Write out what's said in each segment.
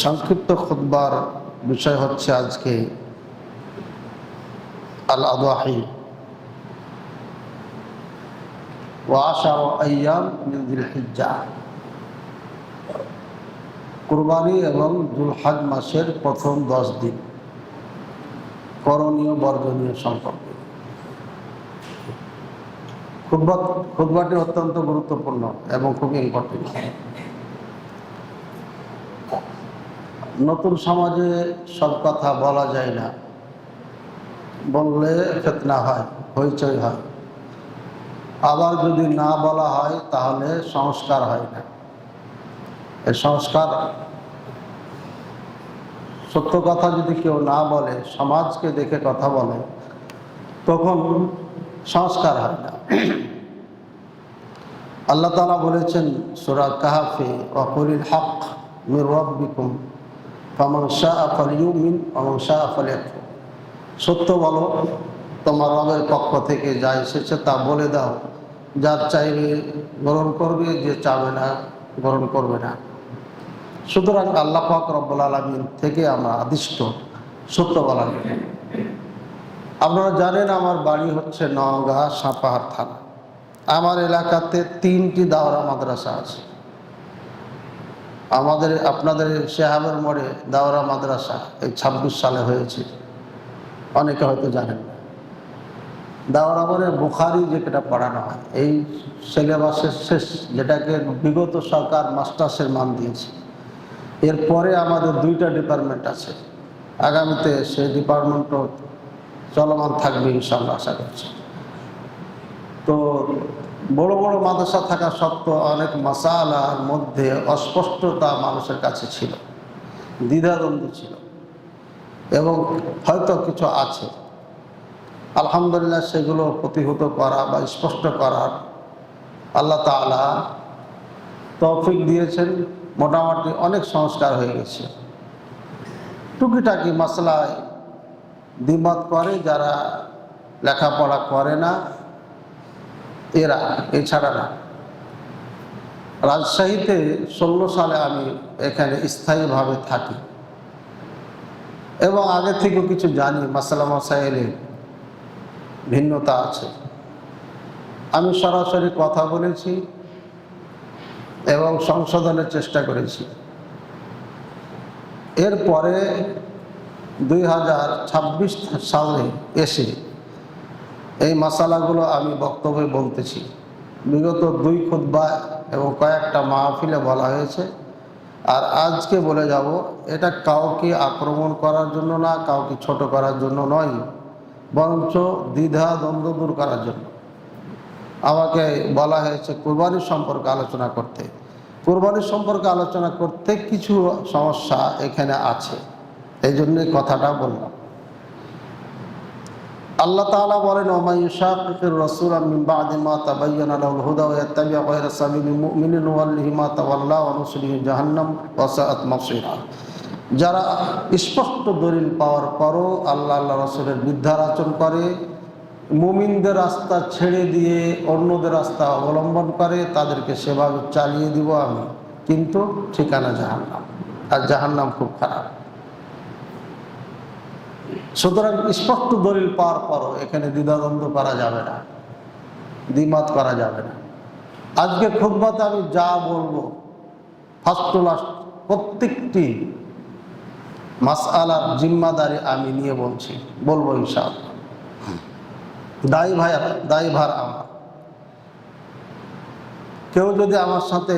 সংক্ষিপ্ত খুতবার বিষয় হচ্ছে আজকে আল আদাহি ওয়া আশারু আইয়াম মিন যিল হিজ্জা, কুরবানি এবং যুলহজ মাসের প্রথম 10 দিন করণীয় বর্জনীয় সম্পর্কে। খুতবাটি অত্যন্ত গুরুত্বপূর্ণ এবং খুব ইম্পর্টেন্ট। নতুন সমাজে সব কথা বলা যায় না, বললে ফিতনা হয়, হইচই হয়। আবার যদি না বলা হয় তাহলে সংস্কার হয় না। এই সংস্কার, সত্য কথা যদি কেউ না বলে, সমাজকে দেখে কথা বলে, তখন সংস্কার হয় না। আল্লাহ তাআলা বলেছেন সূরা কাহফে, ওয়া কুলিল হক মির রাব্বিকুম ফামান শাআ ফালইউমিন ওয়া মান শাআ ফালইয়াকফুর। সত্য বলো, তোমার রবের পক্ষ থেকে যা এসেছে তা বলে দাও। যার চাইবে গ্রহণ করবে, যে চাবে না গ্রহণ করবে না। সুতরাং আল্লাহ পাক রব্বুল আলামিন থেকে আমরা আদিষ্ট সত্য বলার জন্য। আপনারা জানেন আমার বাড়ি হচ্ছে নওগাঁ সাপাহার থানা। আমার এলাকাতে 3টি দাওরা মাদ্রাসা আছে। আপনাদের শেহাবের মোড়ে দাওরা মাদ্রাসা এই 26 সালে হয়েছে, অনেকে হয়তো জানেন না। দাওরা মানে বুখারি যেটা পড়ানো হয়, এই সিলেবাসের শেষ, যেটাকে বিগত সরকার মাস্টার্সের মান দিয়েছে। এরপরে আমাদের 2টা ডিপার্টমেন্ট আছে, আগামীতে সেই ডিপার্টমেন্টও চলমান থাকবে ইনশাআল্লাহ, আশা করছি। তো বড় বড় মাদ্রাসা থাকা সত্ত্বেও অনেক মাসালার মধ্যে অস্পষ্টতা মানুষের কাছে ছিল, দ্বিধাদ্বন্দ্ব ছিল এবং হয়তো কিছু আছে। আলহামদুলিল্লাহ সেগুলো প্রতিহত করা বা স্পষ্ট করার আল্লাহ তাআলা তৌফিক দিয়েছেন। মোটামুটি অনেক সংস্কার হয়ে গেছে। টুকিটাকি মাসলায় দ্বিমত করে যারা লেখাপড়া করে না, এরা, এছাড়া না। রাজশাহীতে 16 সালে আমি এখানে স্থায়ীভাবে থাকি এবং আগে থেকেও কিছু জানি। মাসালা মাসাইলে ভিন্নতা আছে। আমি সরাসরি কথা বলেছি এবং সংশোধনের চেষ্টা করেছি। এরপরে 2026 সালে এসে এই মাসালাগুলো আমি বক্তব্যে বলতেছি। বিগত 2 খুতবা এবং কয়েকটা মাহফিলে বলা হয়েছে। আর আজকে বলে যাব, এটা কাউকে আক্রমণ করার জন্য না, কাউকে ছোট করার জন্য নয়, বরঞ্চ দ্বিধা দ্বন্দ্ব দূর করার জন্য। আমাকে বলা হয়েছে কুরবানির সম্পর্কে আলোচনা করতে। কুরবানির সম্পর্কে আলোচনা করতে কিছু সমস্যা এখানে আছে, এই জন্যই কথাটা বললাম। আল্লাহ তাআলা বলেন, ওয়া মান ইউশাকিকির রাসূলা মিন বা'দি মা তাবায়্যানা লাহুল হুদা ওয়া ইয়াত্তাবি' গায়রা সাবিলিল মুমিনিন নুওয়াল্লিহি মা তাওয়াল্লা ওয়া নুসলিহি জাহান্নাম ওয়া সাআত মাসীরা। যারা স্পষ্ট দলিল পাওয়ার পরও আল্লাহ রাসূলের বিরুদ্ধাচরণ করে, মুমিনদের রাস্তা ছেড়ে দিয়ে অন্যদের রাস্তা অবলম্বন করে, তাদেরকে সেভাবে চালিয়ে দিব আমি, কিন্তু ঠিকানা জাহান্নাম। আর জাহান্নাম খুব খারাপ। সুতরাং স্পষ্ট দলিল পাওয়ার পরও এখানে দ্বিধাদ্বন্দ্ব করা যাবে না, দ্বিমত করা যাবে না। আজকে খুতবাতে আমি যা বলবো, ফার্স্ট টু লাস্ট প্রত্যেকটি মাসআলার জিম্মাদারি আমি নিয়ে বলবো ইনশাআল্লাহ। দায়ভার আমার। কেউ যদি আমার সাথে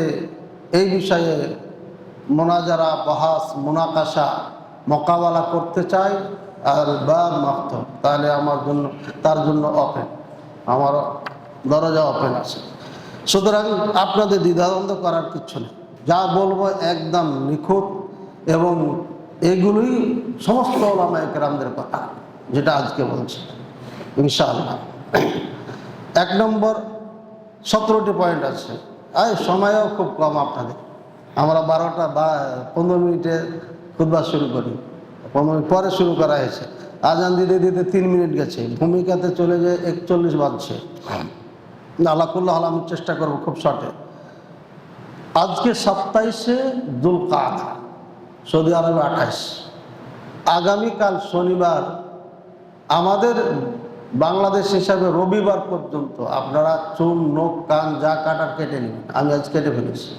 এই বিষয়ে মোনাজারা, বহাস, মুনাকাশা, মোকাবেলা করতে চায়, আর বাব মাফতুহ, তাহলে তার জন্য ওপেন, আমার দরজা ওপেন আছে। সুতরাং আপনাদের দ্বিধাদ্বন্দ্ব করার কিছু নেই। যা বলবো একদম নিখুঁত, এবং এগুলোই সমস্ত উলামায়ে কেরামদের কথা, যেটা আজকে বলছি ইনশাআল্লাহ। 1 নম্বর, 17টি পয়েন্ট আছে। সময়ও খুব কম আপনাদের। আমরা 12টা বা 15 মিনিটে খুতবা শুরু করি, 15 মিনিট পরে শুরু করা হয়েছে। আজান দিতে দিতে 3 মিনিট গেছে, ভূমিকাতে চলে যায় 41 বাজছে। আল্লাহুল্লাহ, আমি চেষ্টা করব খুব শর্টে। আজকে 27শে যুলকাদা, সৌদি আরবে 28। আগামীকাল শনিবার, আমাদের বাংলাদেশ হিসাবে রবিবার পর্যন্ত আপনারা চুল, নখ, কান যা কাটার কেটে নিন। আমি আজ কেটে ফেলেছি।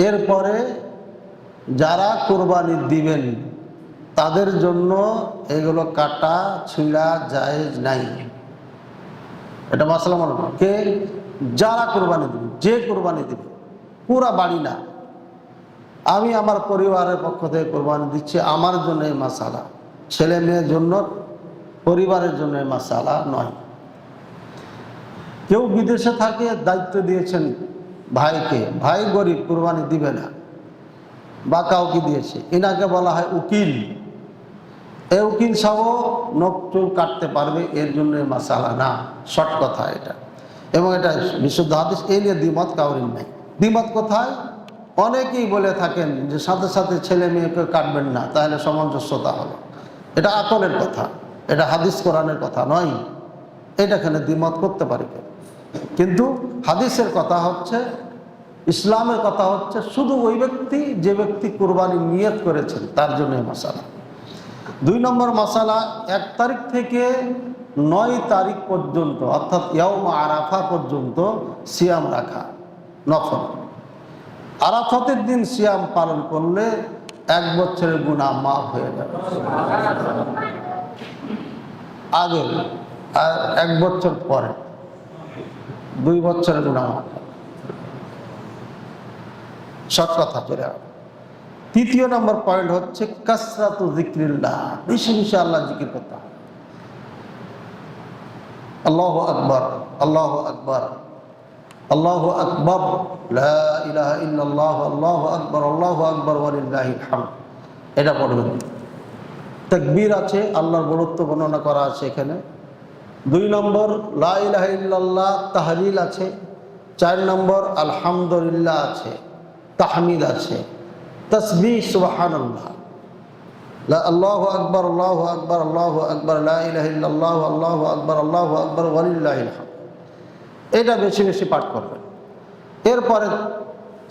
এরপরে যারা কোরবানি দিবেন তাদের জন্য এগুলো কাটা ছিঁড়া জায়েজ নাই। এটা মাসলা মনে করেন, কে যারা কোরবানি দিবে, যে কোরবানি দিবে, পুরা বাড়ি না। আমি আমার পরিবারের পক্ষ থেকে কোরবানি দিচ্ছি, আমার জন্য এই মাসালা, ছেলে মেয়ের জন্য, পরিবারের জন্য এই মাসালা নয়। কেউ বিদেশে থাকে, দায়িত্ব দিয়েছেন ভাইকে, ভাই গরিব কোরবানি দিবে না, বা কাউকে দিয়েছে, এনাকে বলা হয় উকিল। এই উকিল সহ নখ চুল কাটতে পারবে, এর জন্য এই মাসালা না। শর্ট কথা এটা, এবং এটা বিশুদ্ধ হাদিস, এই নিয়ে দ্বিমত কাউরির নাই। দ্বিমত কোথায়? অনেকেই বলে থাকেন যে সাথে সাথে ছেলে মেয়েকে কাটবেন না, তাহলে সামঞ্জস্যতা হবে। এটা আকলের কথা, এটা হাদিস কোরআনের কথা নয়। এটা এখানে দ্বিমত করতে পারি, কিন্তু হাদিসের কথা হচ্ছে, ইসলামের কথা হচ্ছে শুধু ওই ব্যক্তি, যে ব্যক্তি কুরবানি নিয়ত করেছেন তার জন্য মাসালা। 2 নম্বর মাসালা, 1 তারিখ থেকে 9 তারিখ পর্যন্ত, অর্থাৎ ইয়াউম আরাফা পর্যন্ত সিয়াম রাখা নফল। আরাফাতের দিন সিয়াম পালন করলে 1 বছরের গুনাহ মাফ হয়ে যাবে। আগে আর 1 বছর পরে 2 বছরের গুনাহ মাফ। সব কথা চলে গেল। 3 নম্বর পয়েন্ট হচ্ছে কাসরাতু যিকরিল্লাহ, বেশি বেশি আল্লাহ জিকির করতে হবে। আল্লাহু আকবার, আল্লাহু আকবার, আল্লাহু আকবার, লা ইলাহা ইল্লাল্লাহ, আল্লাহু আকবার, আল্লাহু আকবার, ওয়ালিল্লাহিল হামদ। এটা পড়বেন। তাকবীর আছে, আল্লাহর বড়ত্ব বর্ণনা করা আছে এখানে। 2 নম্বর লা ইলাহা ইল্লাল্লাহ তাহলিল আছে। 4 নম্বর আলহামদুলিল্লাহ আছে, তাহমিদ আছে, তাসবিহ সুবহানাল্লাহ, আল্লাহু আকবার, আল্লাহু আকবার, আল্লাহু আকবার, লা ইলাহা ইল্লাল্লাহ, আল্লাহু আকবার, আল্লাহু আকবার, ওয়ালিল্লাহিল হামদ। এটা বেশি বেশি পাঠ করবেন। এরপরে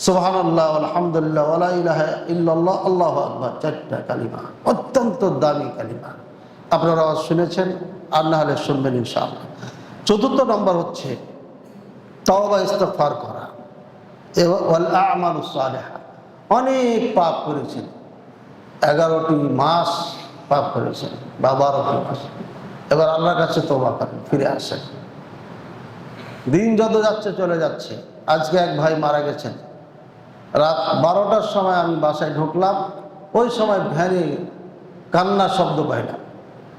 সুবহানাল্লাহ, আলহামদুলিল্লাহ, ওয়া লা ইলাহা ইল্লাল্লাহ, আল্লাহু আকবার, 4টা কালিমা, অত্যন্ত দামি কালিমা। আপনারা শুনেছেন, আর না হলে শুনবেন ইনশাআল্লাহ। 4 নম্বর হচ্ছে তাওবা ইস্তিগফার করা, ওয়াল আমালুস সালিহা। অনেক পাপ করেছেন, 11টি মাস পাপ করেছেন বা 12টি মাস। এবার আল্লাহর কাছে তওবা করেন, ফিরে আসেন। দিন যত যাচ্ছে চলে যাচ্ছে। আজকে এক ভাই মারা গেছেন, রাত 12টার সময় আমি বাসায় ঢুকলাম, ওই সময় ভ্যানে কান্নার শব্দ পাইলাম,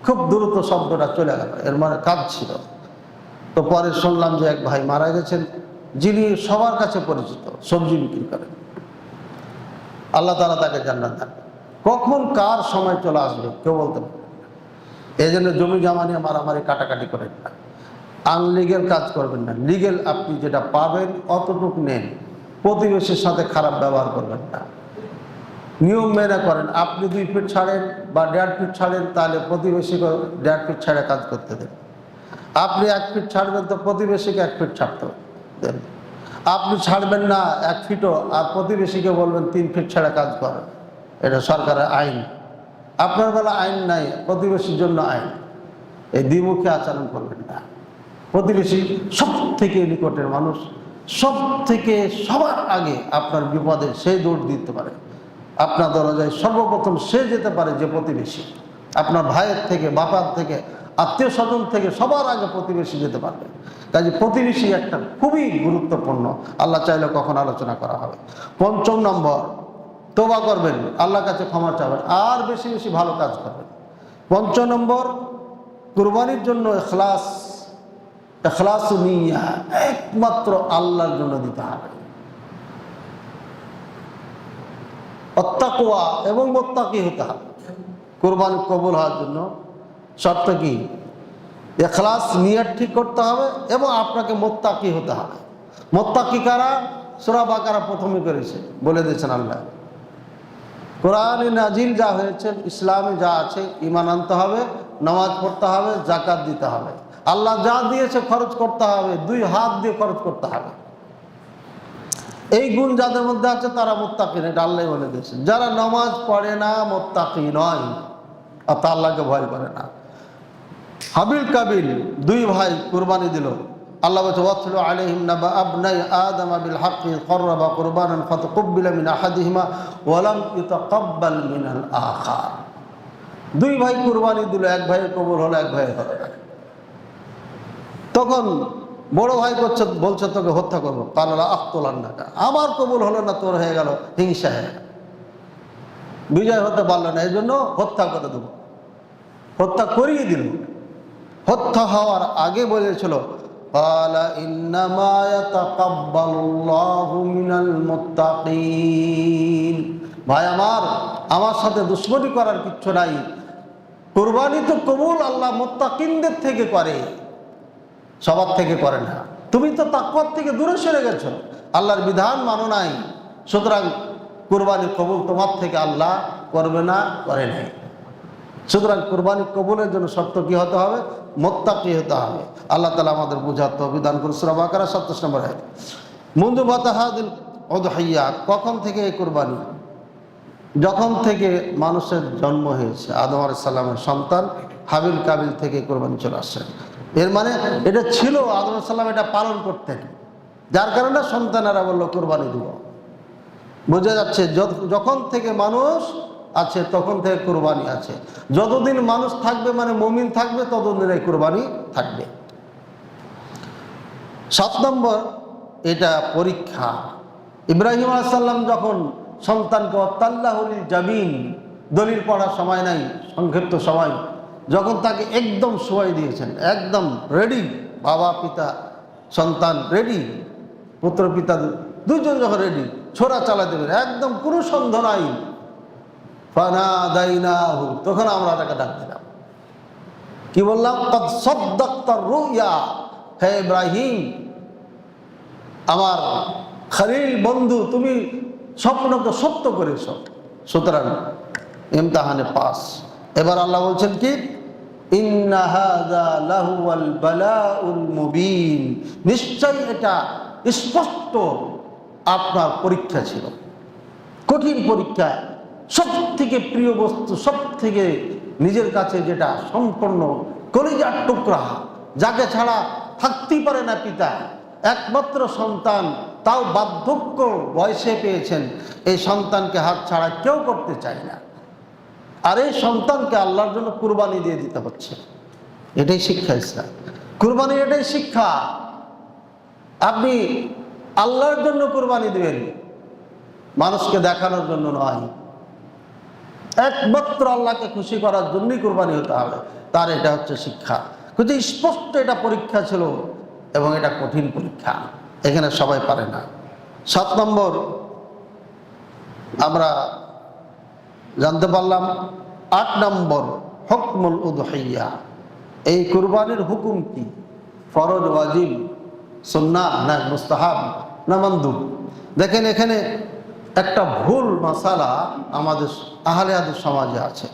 খুব দ্রুত শব্দটা চলে গেল, এর মানে কাঁদছিল। তো পরে শুনলাম যে এক ভাই মারা গেছেন, যিনি সবার কাছে পরিচিত, সবজি বিক্রি করেন। আল্লাহ তাআলা তাকে জান্নাত দান। কখন কার সময় চলে আসবে কেউ বলতে পারবে না। এই জন্য জমি জমা নিয়ে মারামারি কাটাকাটি করেন না, আনলিগেল কাজ করবেন না। লিগেল আপনি যেটা পাবেন অতটুকু নেন। প্রতিবেশীর সাথে খারাপ ব্যবহার করবেন না, নিয়ম মেনে করেন। আপনি 2 ফিট ছাড়েন বা 1.5 ফিট ছাড়েন, তাহলে প্রতিবেশীকে 1.5 ফিট ছাড়ে কাজ করতে দেন। আপনি 1 ফিট ছাড়বেন, তো প্রতিবেশীকে 1 ফিট ছাড়তে দেন। আপনি ছাড়বেন না 1 ফিটও, আর প্রতিবেশীকে বলবেন 3 ফিট ছাড়া কাজ করেন। এটা সরকারের আইন। আপনার বেলা আইন নাই, প্রতিবেশীর জন্য আইন। এই দ্বিমুখী আচরণ করবেন না। প্রতিবেশী সব থেকে নিকটের মানুষ, সব থেকে সবার আগে আপনার বিপদে সে দৌড় দিতে পারে। আপনার দরজায় সর্বপ্রথম সে যেতে পারে যে প্রতিবেশী। আপনার ভাইয়ের থেকে, বাবার থেকে, আত্মীয় স্বজন থেকে সবার আগে প্রতিবেশী যেতে পারবে। কাজে প্রতিবেশী একটা খুবই গুরুত্বপূর্ণ। আল্লাহ চাইলে কখন আলোচনা করা হবে। 5 নম্বর তওবা করবেন, আল্লাহর কাছে ক্ষমা চাবেন, আর বেশি বেশি ভালো কাজ করবেন। 5 নম্বর কুরবানির জন্য ইখলাস, ইখলাস নিয়া একমাত্র আল্লাহর জন্য দিতে হবে। আত্তাকওয়া এবং মুত্তাকি হতে হবে। কুরবানি কবুল হওয়ার জন্য শর্ত কি? ইখলাস, নিয়ত ঠিক করতে হবে এবং আপনাকে মুত্তাকি হতে হবে। মুত্তাকি কারা? সূরা বাকারা প্রথমে করেছে, বলে দিয়েছেন আল্লাহ। কোরআনে নাজিল যা হয়েছে, ইসলামে যা আছে, ঈমান আনতে হবে, নামাজ পড়তে হবে, যাকাত দিতে হবে। আল্লাহ যা দিয়েছে খরচ করতে হবে, 2 হাত দিয়ে খরচ করতে হবে। এই গুণ যাদের মধ্যে আছে তারা মুত্তাকি, এটা আল্লাহ বলে দিয়েছেন। যারা নামাজ পড়ে না মুত্তাকি নয়, আর তা আল্লাহকে ভয় করে না। হাবিল কাবিল দুই ভাই কুরবানি দিল। আল্লাহ বলছে ওয়াতলু আলাইহিম নাবা আবনাই আদম বিল হাক্কি কররাবা কুরবানান ফাতাকুব্বিলা মিন আহাদিহিমা ওয়া লাম ইউতাকাব্বাল মিনাল আখার। দুই ভাই কুরবানি দিল, এক ভাইয়ের কবুল হলো, এক ভাইয়ের হলো না। তখন বড় ভাই বলছে তোকে হত্যা করবো। কালা আখতুলান্নাকা, আমার কবুল হলো না, তোর হয়ে গেল, হিংসা হয়ে গেল, বিজয় হতে পারলো না, এই জন্য হত্যা করে দেবো। হত্যা করিয়ে দিল। হত্যা হওয়ার আগে বলেছিল ক্বালা ইন্নামা ইয়াতাকাব্বালুল্লাহু মিনাল মুত্তাকিন। ভাই আমার সাথে দুশমনি করার কিচ্ছু নাই। কুরবানি তো কবুল আল্লাহ মুত্তাকিনদের থেকে করে, সবার থেকে করে না। তুমি তো তাকওয়ার থেকে দূরে সরে গেছো, আল্লাহর বিধান মানো নাই, সুতরাং কুরবানি কবুল তোমার থেকে আল্লাহ করবে না, করে নাই। সুতরাং কুরবানি কবুলের জন্য শর্ত কি হতে হবে? মুত্তাকি হতে হবে। আল্লাহ তাআলা আমাদের বুঝার তৌফিক দান করুন। সূরা বাকারা 27 নম্বর আয়াত। মুনযু বাতাহাদিল উদহিয়া, কখন থেকে এই কুরবানি? যখন থেকে মানুষের জন্ম হয়েছে, আদম আলাইহিস সালামের সন্তান হাবিল কাবিল থেকে কুরবানি চলে আসছে। এর মানে এটা ছিল, আদম আলাইহিস সালাম এটা পালন করতেন, যার কারণে সন্তানেরা বললো কুরবানি দিব। বোঝা যাচ্ছে যখন থেকে মানুষ আছে তখন থেকে কুরবানি আছে। যতদিন মানুষ থাকবে মানে মুমিন থাকবে, ততদিন এই কুরবানি থাকবে। 7 নম্বর, এটা পরীক্ষা। ইব্রাহিম আলাইহিস সালাম যখন সন্তানকে ওয়াতাল্লাহুল জাবিন, দলিল পড়ার সময় নাই, সংক্ষিপ্ত সময়, যখন তাকে একদম শোয়াই দিয়েছেন, একদম রেডি, বাবা পিতা সন্তান রেডি, পুত্র পিতা দুজন যখন রেডি, ছোড়া চালা দেবেন, একদম কোনো সন্দেহ নাই, ফানাদাইনাহু, তখন আমরা তাকে ডাক দিলাম। কি বললাম? ক্বাদ সাদ্দাকতার রুয়া, হে ইব্রাহিম, আমার খলিল বন্ধু, তুমি স্বপ্নকে সত্য করেছ, সুতরাং ইমতিহানে পাস। এবার আল্লাহ বলছেন কি? ইন্না হাযা লাহুয়াল বালাউল মুবিন, নিশ্চয় এটা স্পষ্ট আপনার পরীক্ষা ছিল, কঠিন পরীক্ষা। সব থেকে প্রিয় বস্তু, সব থেকে নিজের কাছে যেটা সম্পূর্ণ কলিজার টুকরা, যাকে ছাড়া থাকতেই পারে না পিতা, একমাত্র সন্তান, তাও বার্ধক্য বয়সে পেয়েছেন, এই সন্তানকে হাত ছাড়া কেউ করতে চায় না। আর এই সন্তানকে আল্লাহর জন্য কুরবানি দিয়ে দিতে হচ্ছে। এটাই শিক্ষা ইসলাম, কুরবানি এটাই শিক্ষা। আপনি আল্লাহর জন্য কুরবানি দিবেন, মানুষকে দেখানোর জন্য নয়, একমাত্র আল্লাহকে খুশি করার জন্যই কুরবানি হতে হবে। তার এটা হচ্ছে শিক্ষা। কিন্তু স্পষ্ট এটা পরীক্ষা ছিল, এবং এটা কঠিন পরীক্ষা, এখানে সবাই পারে না। 7 নম্বর আমরা জানতে পারলাম। 8 নম্বর, হুকমুল উদহিয়া, এই কুরবানির হুকুম কি? ফরজ, ওয়াজিব, সুন্নাহ না মুস্তাহাব না মানদুব? দেখেন এখানে একটা ভুল মাসালা আমাদের আহলে হাদিস সমাজে আছে।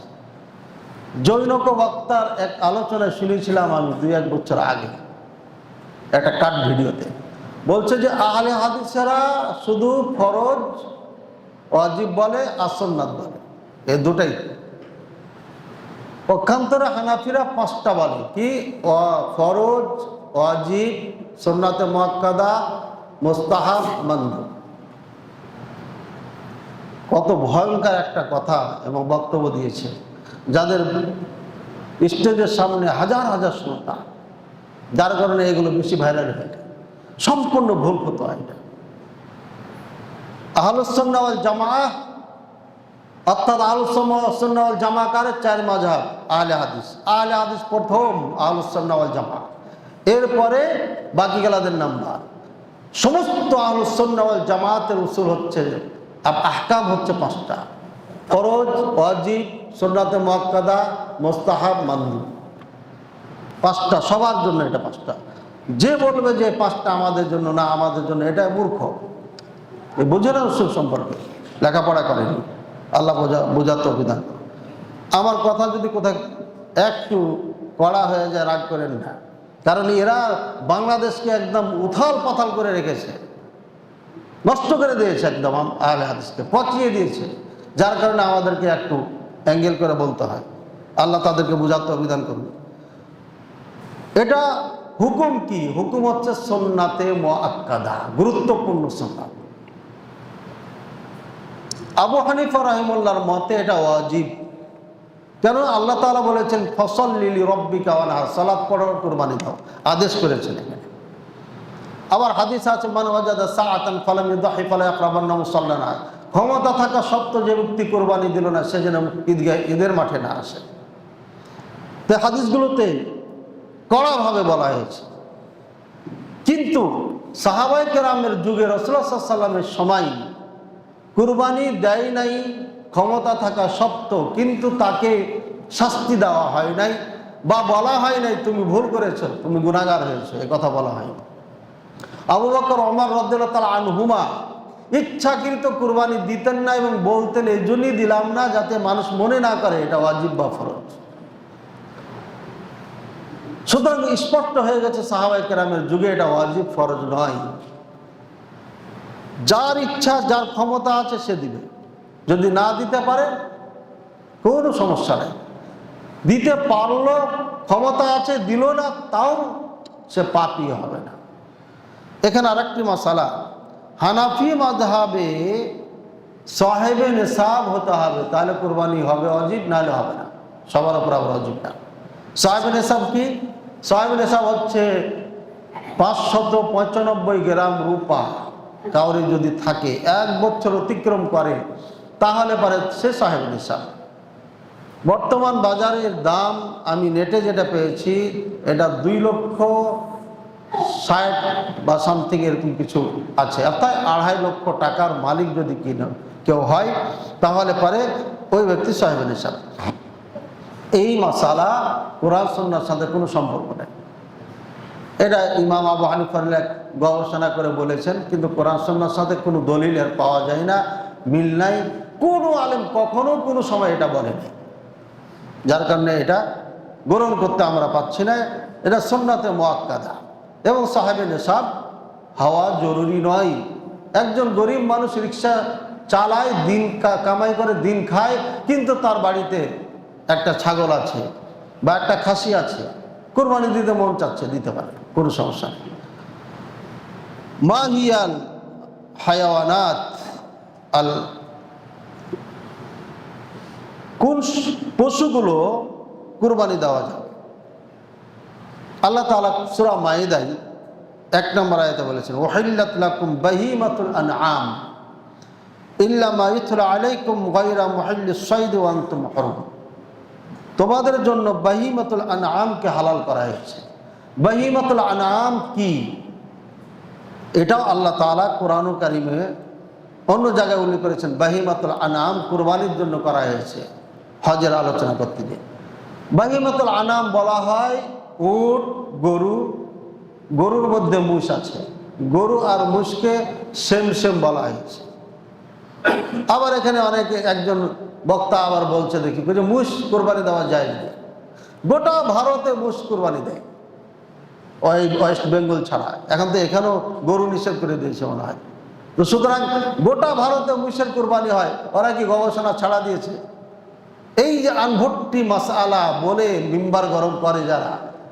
জৈনক বক্তার এক আলোচনায় শুনেছিলাম আমি 2-1 বছর আগে, একটা কাট ভিডিওতে। বলছে যে আহলে হাদিসেরা শুধু ফরজ ওয়াজিব বলে আর সুন্নাত বলে, এই দুটাই। পক্ষান্তরে হানাফিরা 5টা বলে, কি? ফরজ, ওয়াজিব, সুন্নাতে মুআক্কাদা, মুস্তাহাব, মানদুব। কত ভয়ঙ্কর একটা কথা এবং বক্তব্য দিয়েছে, যাদের স্টেজের সামনে হাজার হাজার শ্রোতা, যার কারণে এগুলো বেশি ভাইরাল হয়ে যায়। সম্পূর্ণ ভুল হতো এটা। আহলুস সুন্নাহ ওয়াল জামাআহ, অর্থাৎ আহলুস সুন্নাহ ওয়াল জামাআহ কারে? 4 মাযহাব আহলে হাদিস। আহলে হাদিস প্রথম আহলুস সুন্নাহ ওয়াল জামাআহ, এরপরে বাকি গেলাদের নাম্বার। সমস্ত আহলুস সুন্নাহ ওয়াল জামাআতের উসুল হচ্ছে, আহকাম হচ্ছে 5টা: ফরজ, ওয়াজিব, সুন্নাতে মুআক্কাদা, মুস্তাহাব, মানদুব। 5টা সবার জন্য, এটা 5টা। যে বলবে যে 5টা আমাদের জন্য না, আমাদের জন্য, এটা মূর্খ। এই বোঝে না উসুল সম্পর্কে, লেখাপড়া করেনি। আল্লাহ বোঝার তৌফিক দান করুন। আমার কথা যদি কোথাও একটু কড়া হয়ে যায়, রাগ করেন না, কারণ এরা বাংলাদেশকে একদম উথাল পাথাল করে রেখেছে। নষ্ট করে দিয়েছে, একদম আহলে হাদিসকে পচিয়ে দিয়েছে, যার কারণে আমাদেরকে একটু অ্যাঙ্গেল করে বলতে হয়। আল্লাহ তাদেরকে বুঝাতে অভিধান করবে। এটা হুকুম কি? হুকুম হচ্ছে সুন্নাতে মুআক্কাদা, গুরুত্বপূর্ণ সুন্নাত। আবু হানিফা রাহিমাহুল্লাহর মতে এটা ওয়াজিব। কেন? আল্লাহ তাআলা বলেছেন ফসল্লি লিরাব্বিকা ওয়ানহার, সালাত পড়ো, কুরবানি দাও, আদেশ করেছেন এখানে। আবার হাদিস আছে মান ওয়াজাদা সাআতান ফালাম ইউদাহি ফালা ইয়াকরাবান্না মুসাল্লানা, ক্ষমতা থাকা সত্ত্বেও যে ব্যক্তি কুরবানি দিল না সে যেন ঈদের মাঠে না আসে। তো হাদিসগুলোতে কড়াভাবে বলা হয়েছে। কিন্তু সাহাবায়ে কেরামের যুগে রাসূলুল্লাহ সাল্লাল্লাহু আলাইহি ওয়াসাল্লামের সময় কুরবানি দেয় নাই ক্ষমতা থাকা সত্ত্বেও, কিন্তু তাকে শাস্তি দেওয়া হয় নাই বা বলা হয় নাই তুমি ভুল করেছো, তুমি গুনাহগার হয়েছো, এ কথা বলা হয়। আবু বকর ওমর রাদিয়াল্লাহু তাআলা আনহুমা ইচ্ছাকৃত কুরবানি দিতেন না এবং বলতেন এই জন্যই দিলাম না যাতে মানুষ মনে না করে এটা ওয়াজিব বা ফরজ। সুতরাং স্পষ্ট হয়ে গেছে সাহাবায়ে কেরামের যুগে এটা ওয়াজিব ফরজ নয়। যার ইচ্ছা, যার ক্ষমতা আছে সে দিবে, যদি না দিতে পারে কোনো সমস্যা নেই। দিতে পারলো, ক্ষমতা আছে, দিল না, তাও সে পাপী হবে না। এখানে আরেকটি মাসালা, হানাফি মাযহাবে সাহেবে নিসাব হতে হবে, তাহলে কুরবানি হবে ওয়াজিব, নাহলে হবে না, সবার উপর আবার ওয়াজিব না। সাহেবে নিসাব কি? সাহেবে নিসাব হচ্ছে 595 গ্রাম রূপা কাউরি যদি থাকে, 1 বছর অতিক্রম করে তাহলে পারে সে সাহেব নিসাব। বর্তমান বাজারের দাম আমি নেটে যেটা পেয়েছি এটা 2,60,000 বা সামথিং এরকম কিছু আছে, অর্থাৎ 2.5 লক্ষ টাকার মালিক যদি কেউ হয় তাহলে পারে ওই ব্যক্তি সাহেব নিসাব। এই মাসালা কোরআন সুন্নাহর সাথে কোনো সম্পর্ক নেই। এটা ইমাম আবু হানিফা গবেষণা করে বলেছেন, কিন্তু কোরআন সুন্নাহর সাথে কোনো দলিল এর পাওয়া যায় না, মিল নাই। কোনো আলেম কখনো কোনো সময় এটা বলেনি, যার কারণে এটা গ্রহণ করতে আমরা পাচ্ছি না। এটা সুন্নাতে মুআক্কাদা এবং সাহেবে নিসাব হওয়া জরুরি নয়। একজন গরিব মানুষ রিক্সা চালায়, দিন কামাই করে দিন খায়, কিন্তু তার বাড়িতে একটা ছাগল আছে বা একটা খাসি আছে, কুরবানি দিতে মন চাচ্ছে, দিতে পারে, কোনো সমস্যা নেই। মাহিয়াল হায়াওয়ানাত আল, কোন পশুগুলো কুরবানি দেওয়া যাবে? আল্লাহ তাআলা সূরা মাইদায় 1 নম্বর আয়াতে বলেছেন ওয়াহিল্লাত লাকুম বাহিমাতুল আনআম ইল্লা মা ইউতলা আলাইকুম গায়রা মুহিল্লিস সাইদ ওয়া আনতুম হুরুম। তোমাদের জন্য বাহিমাতুল আনআমকে হালাল করা হয়েছে। বাহিমাতুল আনআম কি? এটাও আল্লাহ তাআলা কোরআনুল কারীমে অন্য জায়গায় উল্লেখ করেছেন। বাহিমাতুল আনআম কুরবানির জন্য করা হয়েছে, হজের আলোচনা করতে গিয়ে। বাহিমাতুল আনআম বলা হয় উট, গরু, গরুর মধ্যে মুষ আছে, গরু আর মুষকে সেম সেম বলা হয়েছে। আবার এখানে একজন বক্তা আবার বলছে দেখি যে মুষ কুরবানি দেওয়া যায় না। গোটা ভারতে মুষ কুরবানি দেয়, ওই ওয়েস্ট বেঙ্গল ছাড়া। এখন তো এখানেও গরু নিষেধ করে দিয়েছে মনে হয়। তো সুতরাং গোটা ভারতে মুষের কুরবানি হয়, ওরা কি গবেষণা ছাড়া দিয়েছে? এই যে আনভট্টি মাসআলা বলে মিম্বার গরম করে যারা,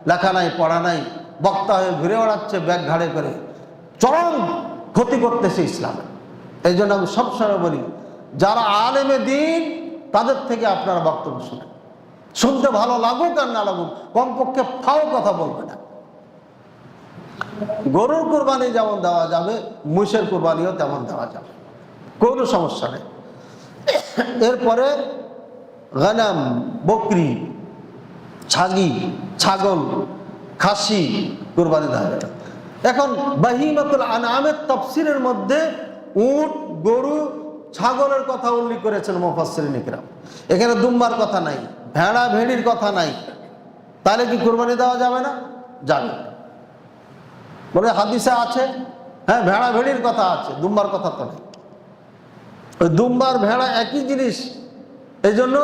লেখা নাই পড়া নাই, বক্তা হয়ে ঘুরে বেড়াচ্ছে ব্যাগ ঘাড়ে করে, চরম ক্ষতি করতেছে ইসলামে। এই জন্য আমি সবসময় বলি যারা আলেমে দ্বীন তাদের থেকে আপনারা বক্তব্য শুনেন, শুনতে ভালো লাগুক আর না লাগুক, কমপক্ষে ফাও কথা বলবে না। গরুর কুরবানি যেমন দেওয়া যাবে, মুষের কুরবানিও তেমন দেওয়া যাবে, কোনো সমস্যা নেই। এরপরে গনাম, বকরি, ছাগল, খাসি কুরবানি দেওয়া যাবে। এখন বাহিমাতুল আনআমের তাফসীরের মধ্যে উট, গরু, ছাগলের কথা উল্লেখ করেছেন মুফাসসিরিন ইকরাম। এখানে দুম্বার কথা নাই, ভেড়া ভেড়ির কথা নাই, তাহলে কি কুরবানি দেওয়া যাবে না? যাবে। বলে হাদিসে আছে, হ্যাঁ ভেড়া ভেড়ির কথা আছে, দুম্বার কথা তো নেই। ওই দুম্বার ভেড়া একই জিনিস, এই জন্য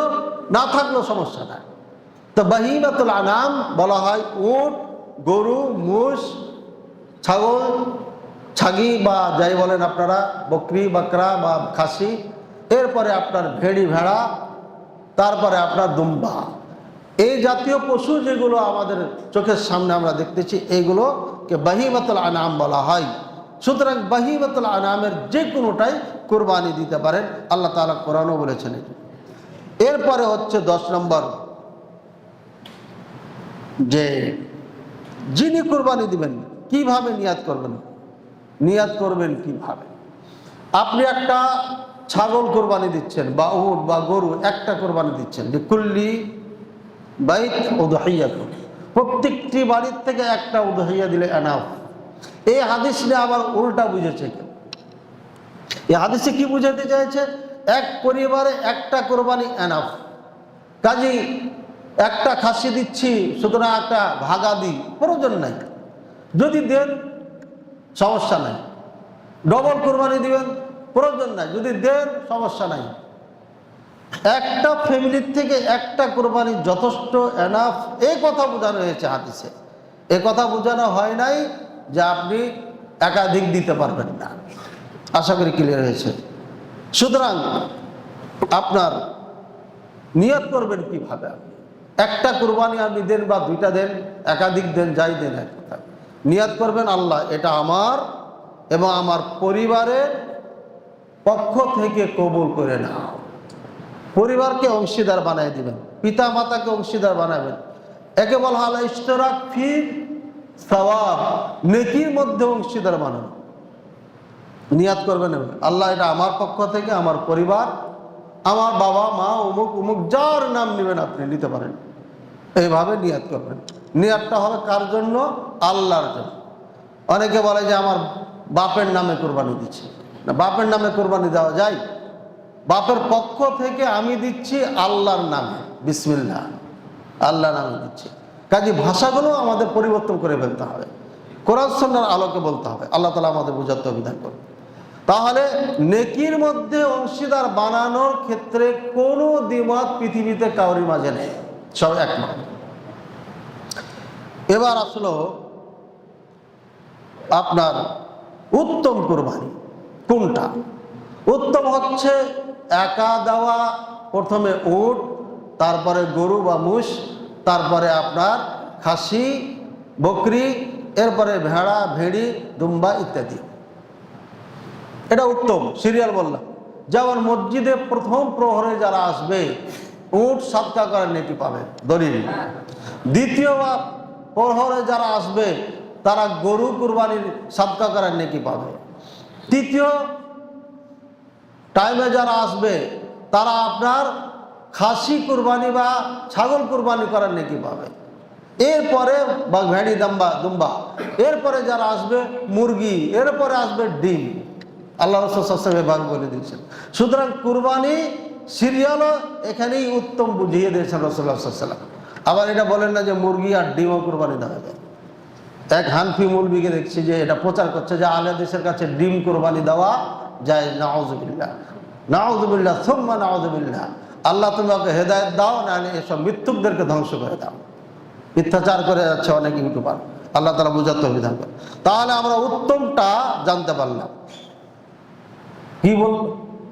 না থাকলেও সমস্যা নাই। তো বাহিমাতুল আনআম বলা হয় উট, গরু, মোষ, ছাগল, ছাগি বা যাই বলেন আপনারা, বকরি বাকরা বা খাসি, এরপরে আপনার ভেড়ি ভেড়া, তারপরে আপনার দুম্বা, এই জাতীয় পশু যেগুলো আমাদের চোখের সামনে আমরা দেখতেছি, এইগুলোকে বাহিমাতুল আনাম বলা হয়। সুতরাং বাহিমাতুল আনামের যে কোনোটাই কোরবানি দিতে পারেন, আল্লাহ তাআলা কোরআনও বলেছেন। এরপরে হচ্ছে 10 নম্বর, যে যিনি কোরবানি দিবেন কিভাবে নিয়াত করবেন। নিয়াত করবেন কিভাবে? আপনি একটা ছাগল কোরবানি দিচ্ছেন বা উট বা গরু একটা কোরবানি দিচ্ছেন, লিকুল্লি বাইত উদহিয়াতুন, প্রত্যেকটি বাড়ির থেকে একটা উদহিয়া দিলে এনাফ। এই হাদিস নিয়ে আবার উল্টা বুঝেছে কেউ। এই হাদিসে কি বুঝাতে চাইছে? এক পরিবারে একটা কোরবানি এনাফ, কাজী একটা খাসি দিচ্ছি সুতরাং একটা ভাগা দিই, প্রয়োজন নাই। যদি দেন সমস্যা নাই। ডবল কোরবানি দিবেন, প্রয়োজন নাই। যদি দেন সমস্যা নাই। একটা ফ্যামিলির থেকে একটা কোরবানি যথেষ্ট, এনাফ, এই কথা বোঝানো হয়েছে হাদিসে। এ কথা বোঝানো হয় নাই যে আপনি একাধিক দিতে পারবেন না। আশা করি ক্লিয়ার হয়েছে। সুতরাং আপনার নিয়ত করবেন কিভাবে? একটা কোরবানি আপনি দেন বা দুইটা দেন, একাধিক দেন, যাই দেন, এক কথা নিয়ত করবেন আল্লাহ এটা আমার এবং আমার পরিবারের পক্ষ থেকে কবুল করে নাও। পরিবারকে অংশীদার বানাই দিবেন, পিতা মাতাকে অংশীদার বানাবেন। একে বলা হলো ইশতেরাক ফি সওয়াব, নেকির মধ্যে অংশীদার বানানো। নিয়াত করবেন আল্লাহ এটা আমার পক্ষ থেকে, আমার পরিবার, আমার বাবা মা অমুক অমুক, যার নাম নেবেন আপনি নিতে পারেন, এইভাবে নিয়াত করবেন। নিয়াতটা হবে কার জন্য? আল্লাহর জন্য। অনেকে বলে যে আমার বাপের নামে কোরবানি দিচ্ছি না, বাপের নামে কোরবানি দেওয়া যায়? বাপের পক্ষ থেকে আমি দিচ্ছি আল্লাহর নামে, বিসমিল্লাহ, আল্লাহর নামে দিচ্ছি। কাজে ভাষাগুলো আমাদের পরিবর্তন করে ফেলতে হবে, কোরআন সুন্নাহর আলোকে বলতে হবে। আল্লাহ তাআলা আমাদের বোঝার তৌফিক করুন। তাহলে নেকির মধ্যে অংশীদার বানানোর ক্ষেত্রে কোনো দ্বিমত পৃথিবীতে কাউরির মাঝে নেই, সব একমত। এবার আসলো আপনার উত্তম কোরবানি কোনটা? উত্তম হচ্ছে একা দেওয়া, প্রথমে উট, তারপরে গরু বা মুষ, তারপরে আপনার খাসি বকরি, এরপরে ভেড়া ভেড়ি দুম্বা ইত্যাদি। এটা উত্তম সিরিয়াল বললাম। যেমন মসজিদে প্রথম প্রহরে যারা আসবে উট সাদকা করার নেকি পাবে, দলিল। দ্বিতীয় প্রহরে যারা আসবে তারা গরু কুরবানির সাদকা করার নেকি পাবে। তৃতীয় টাইমে যারা আসবে তারা আপনার খাসি কুরবানি বা ছাগল কুরবানি করার নেকি পাবে। এরপরে বা ভেড়ি দুম্বা, এরপরে যারা আসবে মুরগি, এরপরে আসবে ডিম। আল্লাহ রাসূল সাল্লাল্লাহু আলাইহি ওয়াসাল্লাম ভাগ বলে দিচ্ছেন। সুতরাং কুরবানি সিরিয়ালও এখানেই উত্তম বুঝিয়ে দিয়েছেন রাসূলুল্লাহ সাল্লাল্লাহু আলাইহি ওয়াসাল্লাম। আবার এটা বলেন না যে মুরগি আর ডিমও কুরবানি দেওয়া যায়। এক হানফি মৌলবীকে দেখছি যে এটা প্রচার করছে যে আহলে হাদিসের কাছে ডিম কুরবানি দেওয়া যায়। নাউযুবিল্লাহ, নাউযুবিল্লাহ, সুম্মা নাউযুবিল্লাহ। আল্লাহ তুমি ওকে হেদায়েত দাও, নাহলে এসব মিথ্যুকদেরকে ধ্বংস করে দাও। মিথ্যাচার করে যাচ্ছে অনেক ইউটিউবার, আল্লাহ তাআলা বোঝার তৌফিক দান করেন। তাহলে আমরা উত্তমটা জানতে পারলাম। কি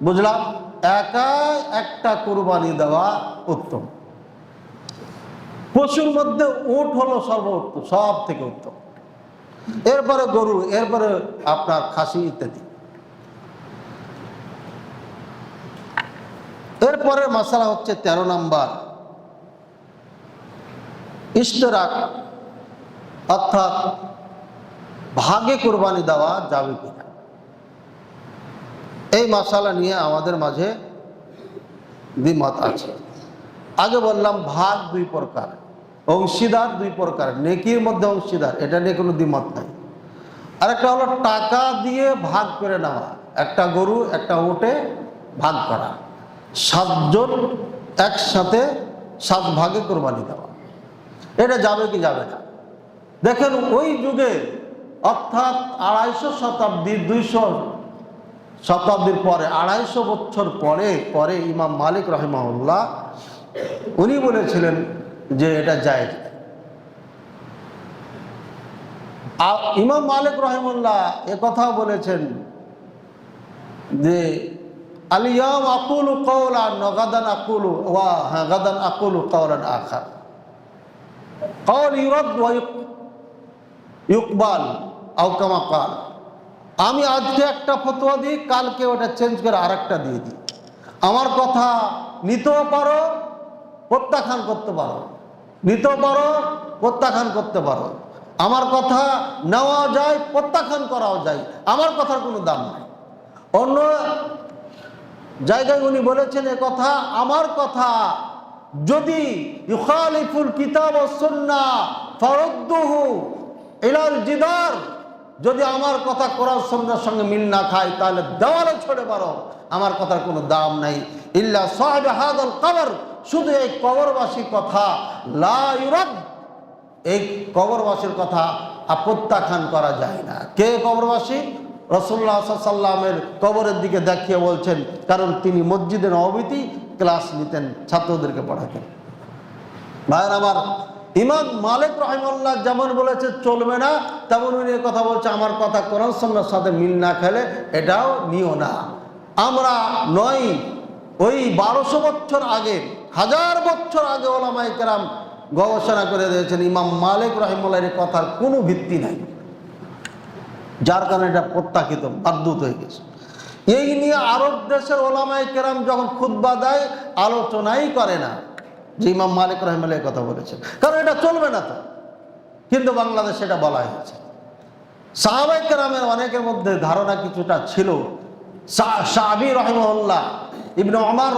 বুঝলাম? একা একটা কুরবানি দেওয়া উত্তম। পশুর মধ্যে উট হলো সর্বোত্তম, সব থেকে উত্তম। এরপরে গরু, এরপরে আপনার খাসি ইত্যাদি। এরপরে মাসালা হচ্ছে 13 নম্বর, ইশতেরাক, অর্থাৎ ভাগে কোরবানি দেওয়া যাবে কিনা। এই মাসালা নিয়ে আমাদের মাঝে দ্বিমত আছে। আগে বললাম ভাগ দুই প্রকার, অংশীদার দুই প্রকার, নেকির মধ্যে অংশীদার, এটা নিয়ে কোনো দ্বিমত নাই। আরেকটা হলো টাকা দিয়ে ভাগ করে নেওয়া, একটা গরু একটা উটে ভাগ করা, 7 জন একসাথে 7 ভাগে কোরবানি দেওয়া। এটা যাবে কি যাবে না? দেখেন ওই যুগে অর্থাৎ 250 শতাব্দী, 200 শতাব্দীর পরে, 250 বছর পরে ইমাম মালিক রাহিমাহুল্লাহ উনি বলেছিলেন যে এটা জায়েজ। ইমাম মালিক রহিমাহুল্লাহ এ কথা বলেছেন যে আলিয়াম আকুলু কওলান গাদান আকুলু ওয়া গাদান আকুলু কওলান আখার, কওল ইউরাদ ওয়া ইউকবাল আও কামা কাল। আমি আজকে একটা ফতোয়া দিই, কালকে ওটা চেঞ্জ করে আরেকটা দিয়ে দিই। আমার কথা নিতেও পারো, প্রত্যাখ্যান করতে পারো, নিতেও পারো, প্রত্যাখ্যান করতে পারো। আমার কথা নেওয়া যায়, প্রত্যাখ্যান করাও যায়, আমার কথার কোনো দাম নাই। অন্য জায়গায় উনি বলেছেন এ কথা, আমার কথা যদি ইউখালিফুল কিতাব ওয়াস সুন্নাহ ফারুদ্দুহু ইলাল জিদার, যদি আমার কথা কোরআন সুন্নাহর সঙ্গে মিল না খায় তাহলে দেওয়ালে ছড়ে পারো, আমার কথার কোনো দাম নাই। ইল্লা সাহিব হাদাল কবর, শুধু এই কবরবাসীর কথা লা ইউরাদ, এই কবরবাসীর কথা প্রত্যাখ্যান করা যায় না। কে কবরবাসী? রাসূলুল্লাহ সাল্লাল্লাহু আলাইহি ওয়াসাল্লামের কবরের দিকে দেখিয়ে বলছেন, কারণ তিনি মসজিদে নববীতে ক্লাস নিতেন, ছাত্রদেরকে পড়াতেন। ভাইয়ের আমার, ইমাম মালিক রাহিমাহুল্লাহ যেমন বলেছে চলবে না, তেমন উনি কথা বলছে আমার কথা কোরআন সুন্নাহর সাথে মিল না খেলে এটাও নিও না। আমরা নয়, ওই 1200 বছর আগে, 1000 বছর আগে ওলামায়ে কেরাম গবেষণা করে দিয়েছেন ইমাম মালিক রাহিমাহুল্লাহর কথার কোনো ভিত্তি নাই, যার কারণে এটা প্রত্যাখ্যাত মারদুদ হয়ে গেছে। এই নিয়ে আরব দেশের ওলামায়ে কেরাম যখন খুতবা দেয় আলোচনাই করে না যে ইমাম মালিক রাহিমাহুল্লাহ কথা বলেছেন, কারণ এটা চলবে না তো। কিন্তু বাংলাদেশে এটা বলা হয়েছে। সাহাবায়ে কেরামের অনেকের মধ্যে ধারণা কিছুটা ছিল। শাআবী রাহিমাহুল্লাহ ইবনে ওমর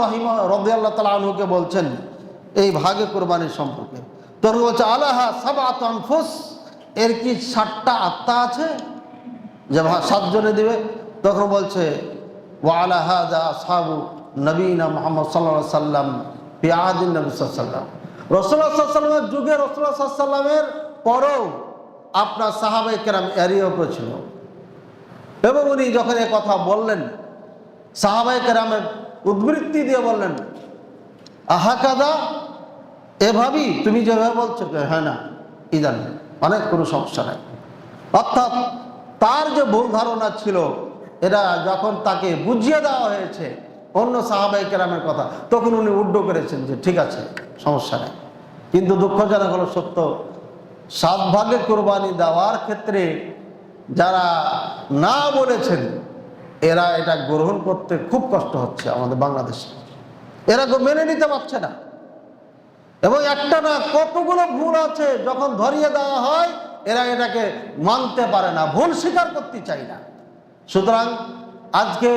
রাদিয়াল্লাহু তাআলা আনহুকে বলছেন এই ভাগে কুরবানির সম্পর্কে, তখন বলছে আলাহা সাবআতু আনফুস, এর কি 7টা আত্মা আছে যে 7 জনে দিবে? তখন বলছে ওয়া আলা হাযা আসহাবু নবীনা মুহাম্মদ সাল্লাল্লাহু আলাইহি সাল্লাম ফি আহদিন নবী সাল্লাল্লাহু আলাইহি সাল্লাম, রাসূলুল্লাহ সাল্লাল্লাহু আলাইহি সাল্লামের যুগে রাসূলুল্লাহ সাল্লাল্লাহু আলাইহি সাল্লামের পরেও আপনার সাহাবায়ে কেরাম এরই উপর ছিল। এবং উনি যখন এই কথা বললেন, সাহাবায়ে কেরামের উদ্বৃত্তি দিয়ে বললেন আহাকাদা, এভাবেই তুমি যেভাবে বলছো, হ্যাঁ না ইদান, অনেক কোনো সমস্যা নাই। অর্থাৎ তার যে ভুল ধারণা ছিল এটা যখন তাকে বুঝিয়ে দেওয়া হয়েছে অন্য সাহাবায়ে কেরামের কথা, তখন উনি উড্ড করেছেন যে ঠিক আছে, সমস্যা নেই। কিন্তু দুঃখজনক হলো সত্য, 7 ভাগে কোরবানি দেওয়ার ক্ষেত্রে যারা না বলেছেন এরা এটা গ্রহণ করতে খুব কষ্ট হচ্ছে আমাদের বাংলাদেশে, এরা মেনে নিতে পারছে না। এবং একটা না কতগুলো ভুল আছে, যখন ধরিয়ে দেওয়া হয় এরা এটাকে মানতে পারে না, ভুল স্বীকার করতে চায় না। সুতরাং আজকে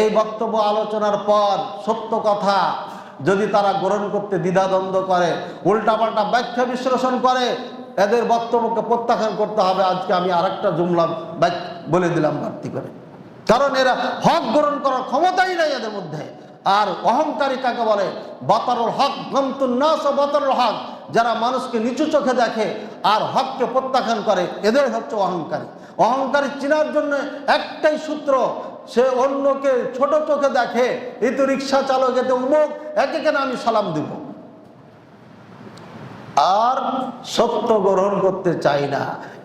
এই বক্তব্য আলোচনার পর সত্য কথা যদি তারা গ্রহণ করতে দ্বিধাদ্বন্দ্ব করে, উল্টাপাল্টা ব্যাখ্যা বিশ্লেষণ করে, এদের বক্তব্যকে প্রত্যাখ্যান করতে হবে। আজকে আমি আরেকটা জুমলা বলে দিলাম বাড়তি করে, কারণ এরা হক গ্রহণ করার ক্ষমতাই নাই এদের মধ্যে। আর অহংকারী কাকে বলে? বাতারুল হক গমতুন নাস ও বাতারুল হক, যারা মানুষকে নিচু চোখে দেখে আর হককে প্রত্যাখ্যান করে, এদের হচ্ছে অহংকারী। অহংকারী চেনার জন্য একটাই সূত্র, সে অন্যকে ছোট চোখে দেখে, এই তো রিক্সা চালক, এতে উমুক, একে কেন আমি সালাম দিব, আর সত্য গ্রহণ করতে চাই না,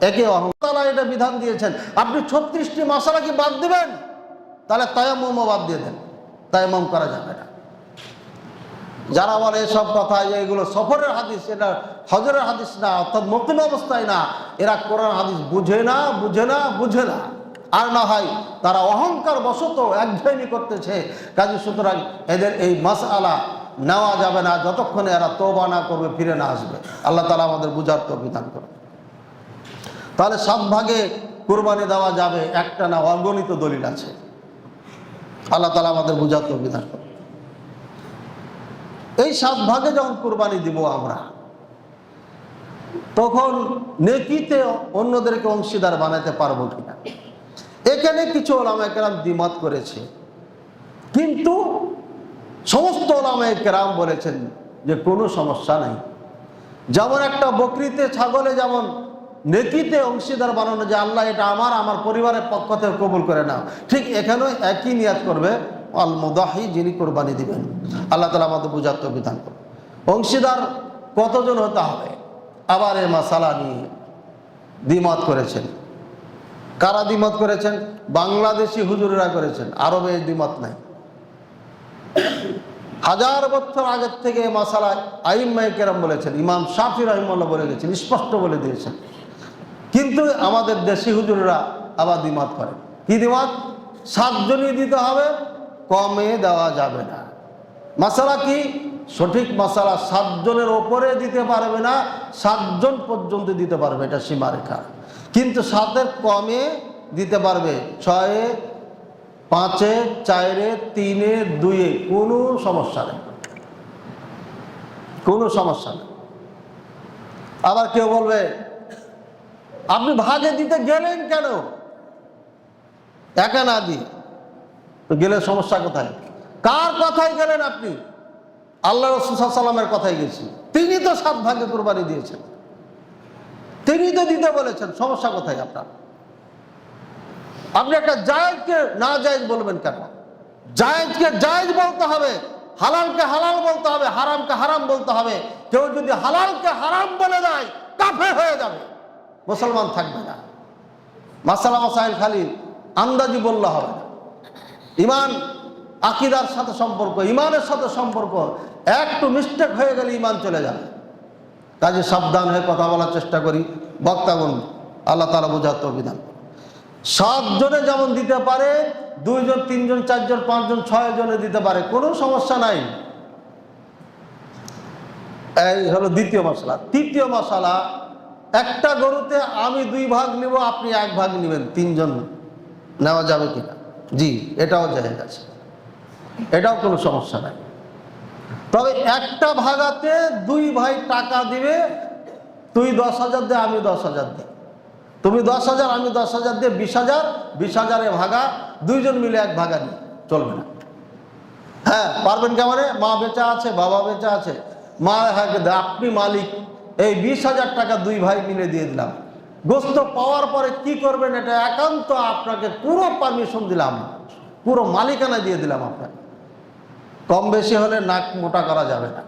একে অহংকার। এটা বিধান দিয়েছেন, আপনি 36টি মাসালা কি বাদ দিবেন? তাহলে তায়াম্মুমও বাদ দিয়ে দেন, তায়াম্মুম করা যাবে না। যারা বলে এসব কথা এগুলো সফরের হাদিস, এটা হজরের হাদিস না, অর্থাৎ মুকিম অবস্থায় না, এরা কোরআন হাদিস বুঝে না, বুঝে না, বুঝে না। আর না হয় তারা অহংকার বশত একঘেয়েমি করতেছে। কাজে সুতরাং এদের এই মাসআলা নেওয়া যাবে না যতক্ষণে এরা তওবা না করবে, ফিরে না আসবে। আল্লাহ তাআলা আমাদের বুঝার তৌফিক দান করুন। তাহলে 7 ভাগে কুরবানি দেওয়া যাবে, একটা না অগণিত দলিল আছে। আল্লাহ তাআলা আমাদের বুঝার তৌফিক দান করুন। এই 7 ভাগে যখন কুরবানি দিব আমরা, তখন নেকিতে অন্যদেরকে অংশীদার বানাতে পারবো কিনা, এখানে কিছু উলামায়ে কেরাম দ্বিমত করেছে। কিন্তু সমস্ত উলামায়ে কেরাম বলেছেন যে কোনো সমস্যা নাই। যেমন একটা বকরিতে, ছাগলে যেমন নেকিতে অংশীদার বানানো, যে আল্লাহ এটা আমার পরিবারের পক্ষ থেকে কবুল করে নাও, ঠিক এখানেও একই নিয়াত করবে আল মুদাহি, যিনি কোরবানি দিবেন। আল্লাহ তাআলা আমাদের বুঝার তৌফিক দান করুন। অংশীদার কতজন হতে হবে, আবার এই মাসালা নিয়ে দ্বিমত করেছেন। কারা দ্বিমত করেছেন? বাংলাদেশি হুজুরেরা করেছেন, আরবে এই দ্বিমত নাই। 1000 বছর আগের থেকে এই মাসালা আইম্মায়ে কেরাম বলেছেন, ইমাম শাফি রাহিমাহুল্লাহ বলে গেছেন, স্পষ্ট বলে দিয়েছেন। কিন্তু আমাদের দেশি হুজুরেরা আবার দ্বিমত করে। কি দ্বিমত? 7 জনই দিতে হবে, কমে দেওয়া যাবে না। মাসালা কি? সঠিক মাসালা 7 জনের ওপরে দিতে পারবে না, 7 জন পর্যন্ত দিতে পারবে, এটা সীমারেখা। কিন্তু 7-এর কমে দিতে পারবে, 6-এ, 5-এ, 4-এ, 3-এ, 2-এ, কোনো সমস্যা নেই, কোনো সমস্যা নেই। আবার কেউ বলবে আপনি ভাগে দিতে গেলেন কেন, একা না দিয়ে? তো গেলে সমস্যা কোথায়? কার কথায় গেলেন আপনি? আল্লাহ রাসূল সাল্লাল্লাহু আলাইহি ওয়াসাল্লামের কথাই গেছি। তিনি তো 7 ভাগে কুরবানি দিয়েছেন, তিনি তো দিতে বলেছেন, সমস্যা কোথায় আপনার? আপনি একটা জায়েজকে না জায়েজ বলবেন কেন? জায়েজকে জায়েজ বলতে হবে, হালালকে হালাল বলতে হবে, হারামকে হারাম বলতে হবে। কেউ যদি হালালকে হারাম বলে দেয় কাফের হয়ে যাবে, মুসলমান থাকবে না। মাসালা মাসাইল খালি আন্দাজি বললে হবে না। ইমান আকীদার সাথে সম্পর্ক, ইমানের সাথে সম্পর্ক। একটু মিস্টেক হয়ে গেলে ইমান চলে যাবে। কাজে সাবধান হয়ে কথা বলার চেষ্টা করি, বক্তাগণ আল্লাহ তাআলা বোঝার তৌফিক দান। 7 জনে যেমন দিতে পারে, 2 জন, 3 জন, 4 জন, 5 জন, 6 জনে দিতে পারে, কোনো সমস্যা নাই। এই হলো দ্বিতীয় মশলা। তৃতীয় মশলা, একটা গরুতে আমি 2 ভাগ নিব, আপনি 1 ভাগ নেবেন, 3 জন নেওয়া যাবে কিনা? জি, এটাও জায়েজ আছে, এটাও কোনো সমস্যা নাই। তবে একটা ভাগাতে 2 ভাই টাকা দিবে, তুই 10,000 দে, আমি 10,000 দিই, তুমি 10,000, আমি 10,000 দিয়ে 20,000, 20,000-এ ভাগা, 2 জন মিলে 1 ভাগা নিই, চলবে না। হ্যাঁ, পারবেন কেমন? মা বেঁচে আছে, বাবা বেঁচে আছে, মা আপনি মালিক, এই 20,000 টাকা 2 ভাই মিলে দিয়ে দিলাম। গোস্ত পাওয়ার পরে কি করবেন এটা একান্ত আপনাকে, পুরো পারমিশন দিলাম, পুরো মালিকানা দিয়ে দিলাম আপনাকে। কম বেশি হলে নাক মোটা করা যাবে না।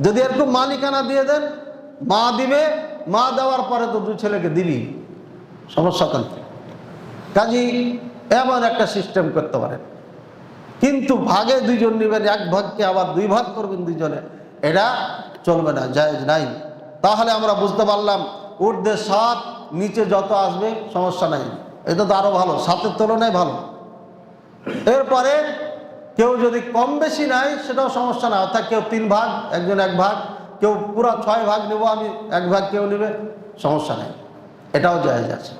যদি এরকম মালিকানা দিয়ে দেন, মা দিবে, মা দেওয়ার পরে তো 2 ছেলেকে দিবি, সমস্যা তো নেই। কাজী এমন একটা সিস্টেম করতে পারেন। কিন্তু ভাগে 2 জন নেবেন, 1 ভাগকে আবার 2 ভাগ করবেন 2 জনে, এটা চলবে না, জায়েজ নাই। তাহলে আমরা বুঝতে পারলাম ঊর্ধ্বে 7, নিচে যত আসবে সমস্যা নাই, এটা তো আরো ভালো, 7-এর তুলনায় ভালো। এরপরে কেউ যদি কম বেশি নাই সেটাও সমস্যা না, অর্থাৎ কেউ 3 ভাগ, একজন 1 ভাগ, কেউ পুরো 6 ভাগ নেব, আমি 1 ভাগ, কেউ নেবে, সমস্যা নেই, এটাও জায়েজ আছে।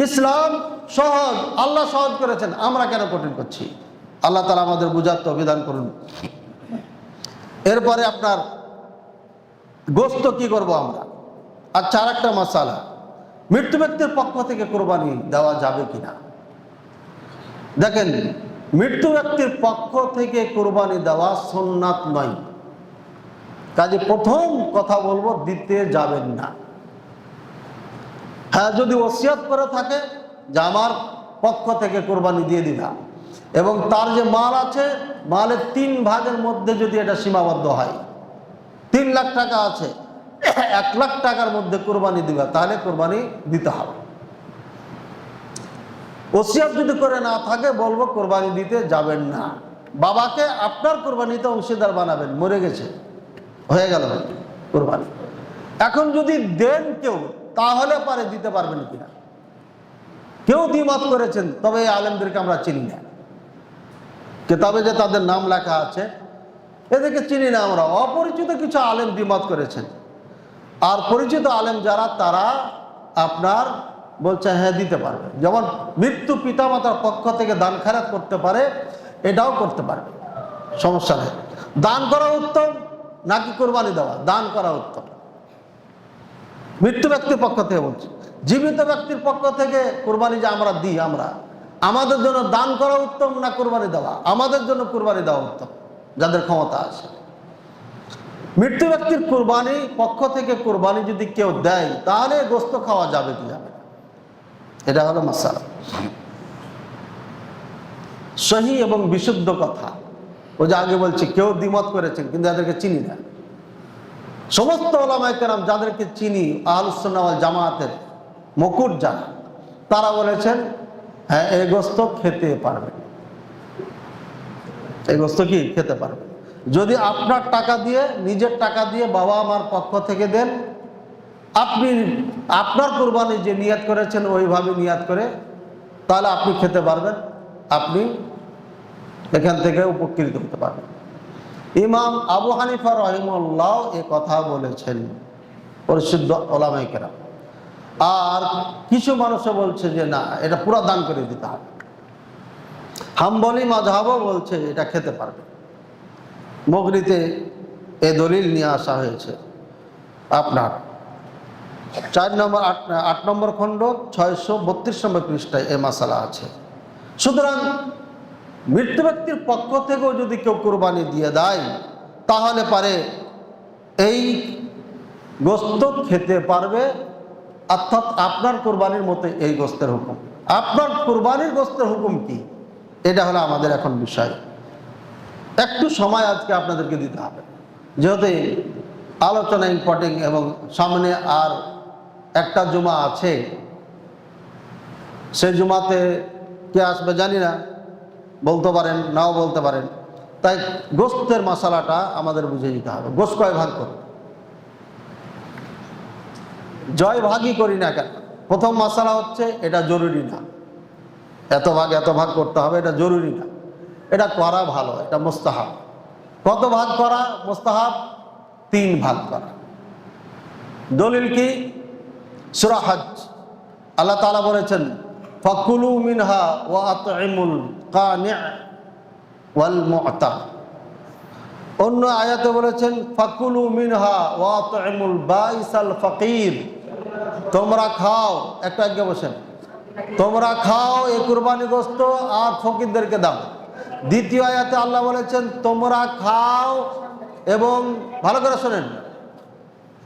ইসলাম সহজ, আল্লাহ সহজ করেছেন, আমরা কেন কঠিন করছি? আল্লাহ তাআলা আমাদের বুঝার তৌফিক দান করুন। এরপরে আপনার গোস্ত কি করব আমরা? আচ্ছা, আরেকটা মাসালা, মৃত্যু ব্যক্তির পক্ষ থেকে কোরবানি দেওয়া যাবে কিনা? দেখেন, মৃত্যু ব্যক্তির পক্ষ থেকে কোরবানি দেওয়া সুন্নাত নয়। কাজে প্রথম কথা বলবো, দিতে যাবেন না। হ্যাঁ, যদি ওসিয়ত করে থাকে যে আমার পক্ষ থেকে কোরবানি দিয়ে দিলাম, এবং তার যে মাল আছে, মালের 3 ভাগের মধ্যে যদি এটা সীমাবদ্ধ হয়, 3 লাখ টাকা আছে, 1 লাখ টাকার মধ্যে কোরবানি দিবা, তাহলে কোরবানি দিতে হবে। ওসিয়ত যদি করে না থাকে, বলবো কোরবানি দিতে যাবেন না। বাবাকে আপনার কোরবানিতে অংশীদার বানাবেন, মরে গেছে, হয়ে গেল কোরবানি। এখন যদি দেন কেউ, তাহলে পারে দিতে পারবেন কিনা? কেউ দ্বিমত করেছেন, তবে এই আলেমদেরকে আমরা চিনি না। কিতাবে যে তাদের নাম লেখা আছে, এদেরকে চিনি না আমরা। অপরিচিত কিছু আলেম দ্বিমত করেছেন, আর পরিচিত আলেম যারা, তারা আপনার বলছে হ্যাঁ দিতে পারবে। যেমন মৃত্যু পিতামাতার পক্ষ থেকে দান খেরাত করতে পারে, এটাও করতে পারবে, সমস্যা নেই। দান করা উত্তম নাকি কোরবানি দেওয়া? দান করা উত্তম। মৃত্যু ব্যক্তির পক্ষ থেকে বলছি, জীবিত ব্যক্তির পক্ষ থেকে কোরবানি যে আমরা দিই, আমাদের জন্য দান করা উত্তম না কোরবানি দেওয়া? আমাদের জন্য কোরবানি দেওয়া উত্তম, যাদের ক্ষমতা আছে। মৃত্যু ব্যক্তির কোরবানি পক্ষ থেকে কোরবানি যদি কেউ দেয়, তাহলে গোস্ত খাওয়া যাবে কি যাবে না, এটা হলো মাসালা। সহি এবং বিশুদ্ধ কথা, ও যে আগে বলছি, কেউ দ্বিমত করেছেন কিন্তু এদেরকে চিনি না। সমস্ত উলামায়ে কেরাম যাদেরকে চিনি, আহলুস সুন্নাহ ওয়াল জামাতের মুকুট যারা, তারা বলেছেন হ্যাঁ এই গোস্ত খেতে পারবেন, এই গোস্ত কি খেতে পারবেন। যদি আপনার টাকা দিয়ে, নিজের টাকা দিয়ে বাবা মার পক্ষ থেকে দেন, আপনি আপনার কুরবানি যে নিয়াত করেছেন ওইভাবে নিয়াত করে, তাহলে আপনি খেতে পারবেন, আপনি এখান থেকে উপকৃত হতে পারবেন। ইমাম আবু হানিফা রাহিমাহুল্লাহ এ কথা বলেছেন, পরিশুদ্ধ ওলামায়ে কেরাম। আর কিছু মানুষও বলছে যে না, এটা পুরা দান করে দিতে হবে। হাম্বলি মাযহাবও বলছে এটা খেতে পারবে। মুগনিতে এ দলিল নিয়ে আসা হয়েছে। আপনার 8 নম্বর খণ্ড 632 নম্বর পৃষ্ঠায় এ মাসালা আছে। সুতরাং মৃত্যু ব্যক্তির পক্ষ থেকেও যদি কেউ কুরবানি দিয়ে দেয়, তাহলে পারে এই গোস্ত খেতে পারবে, অর্থাৎ আপনার কুরবানির মতো এই গোস্তের হুকুম। আপনার কুরবানির গোস্তের হুকুম কি, এটা হলো আমাদের এখন বিষয়। একটু সময় আজকে আপনাদেরকে দিতে হবে, যেহেতু আলোচনা ইম্পর্টেন্ট এবং সামনে আর একটা জুমা আছে, সে জুমাতে কে আসবে জানি না, বলতে পারেন নাও বলতে পারেন। তাই গোস্তের মশালাটা আমাদের বুঝে নিতে হবে। গোস্ত কয় ভাগ করব, জয় ভাগই করি না কেন, প্রথম মশালা হচ্ছে এটা জরুরি না, এত ভাগ করতে হবে, এটা জরুরি না, এটা করা ভালো, এটা মুস্তাহাব। কত ভাগ করা মুস্তাহাব? 3 ভাগ করা। দলিল কি? সূরা হজ, আল্লাহ তাআলা বলেছেন ফাকুলু মিনহা ওয়া আতইমুল কানি' ওয়াল মু'তার। অন্য আয়াতে বলেছেন ফাকুলু মিনহা ওয়া আতইমুল বাইসাল ফাকির। তোমরা খাও, একটা আগে বসেন, তোমরা খাও এই কুরবানি গোস্ত আর ফকিরদেরকে দাও। দ্বিতীয় আয়াতে আল্লাহ বলেছেন তোমরা খাও, এবং ভালো করে শোনেন,